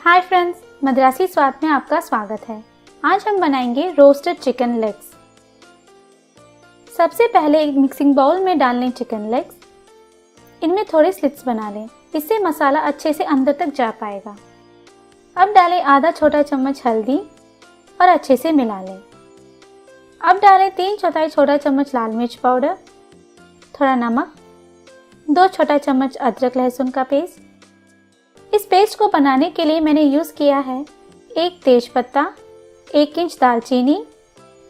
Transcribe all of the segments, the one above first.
Hi friends, Madrasi स्वाद में आपका स्वागत है। आज हम बनाएंगे रोस्टेड चिकन लेग्स। सबसे पहले एक मिक्सिंग बाउल में डाल लें चिकन लेग्स। इनमें थोड़े स्लिट्स बना लें, इससे मसाला अच्छे से अंदर तक जा पाएगा। अब डालें आधा छोटा चम्मच हल्दी और अच्छे से मिला लें। अब डालें 3/4 छोटा चम्मच लाल मिर्च पाउडर, थोड़ा नमक, 2 छोटा चम्मच अदरक लहसुन का पेस्ट। इस पेस्ट को बनाने के लिए मैंने यूज़ किया है 1 तेज़पत्ता, 1 इंच दालचीनी,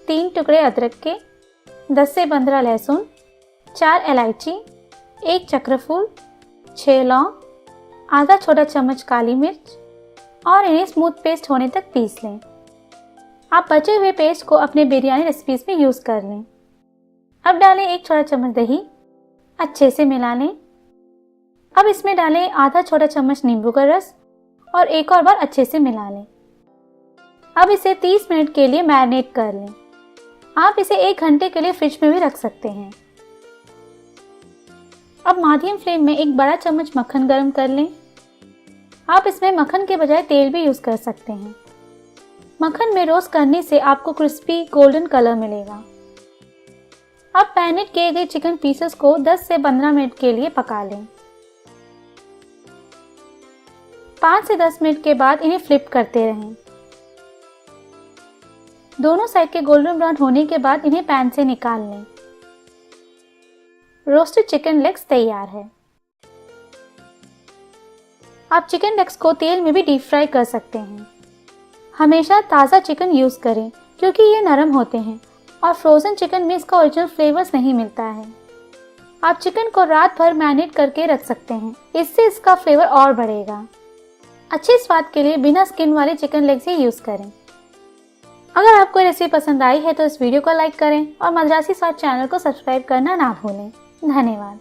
3 टुकड़े अदरक के, 10 से 15 लहसुन, 4 इलायची, 1 चक्रफूल, 6 लौंग, आधा छोटा चम्मच काली मिर्च और इन्हें स्मूथ पेस्ट होने तक पीस लें। आप बचे हुए पेस्ट को अपने बिरयानी रेसिपीज में यूज़ कर लें। अब डालें 1 छोटा चम्मच दही, अच्छे से मिला लें। अब इसमें डालें आधा छोटा चम्मच नींबू का रस और एक और बार अच्छे से मिला लें। अब इसे 30 मिनट के लिए मैरिनेट कर लें। आप इसे 1 घंटे के लिए फ्रिज में भी रख सकते हैं। अब मीडियम फ्लेम में 1 बड़ा चम्मच मक्खन गरम कर लें। आप इसमें मक्खन के बजाय तेल भी यूज़ कर सकते हैं। मक्खन में रोस्ट करने से आपको क्रिस्पी गोल्डन कलर मिलेगा। अब मैरिनेट किए गए चिकन पीसेस को 10 से 15 मिनट के लिए पका लें। 5 से 10 मिनट के बाद इन्हें फ्लिप करते रहें। दोनों साइड के गोल्डन ब्राउन होने के बाद इन्हें पैन से निकाल लें। रोस्टेड चिकन लेग्स तैयार है। आप चिकन लेग्स को तेल में भी डीप फ्राई कर सकते हैं। हमेशा ताज़ा चिकन यूज़ करें क्योंकि ये नरम होते हैं और फ्रोज़न चिकन में इसका ओरिजिनल फ्लेवर्स नहीं मिलता है। आप चिकन को रात भर मैरिनेट करके रख सकते हैं, इससे इसका फ्लेवर और बढ़ेगा। अच्छे स्वाद के लिए बिना स्किन वाले चिकन लेग्स ही यूज़ करें। अगर आपको रेसिपी पसंद आई है तो इस वीडियो को लाइक करें और मद्रासी स्वाद चैनल को सब्सक्राइब करना ना भूलें। धन्यवाद।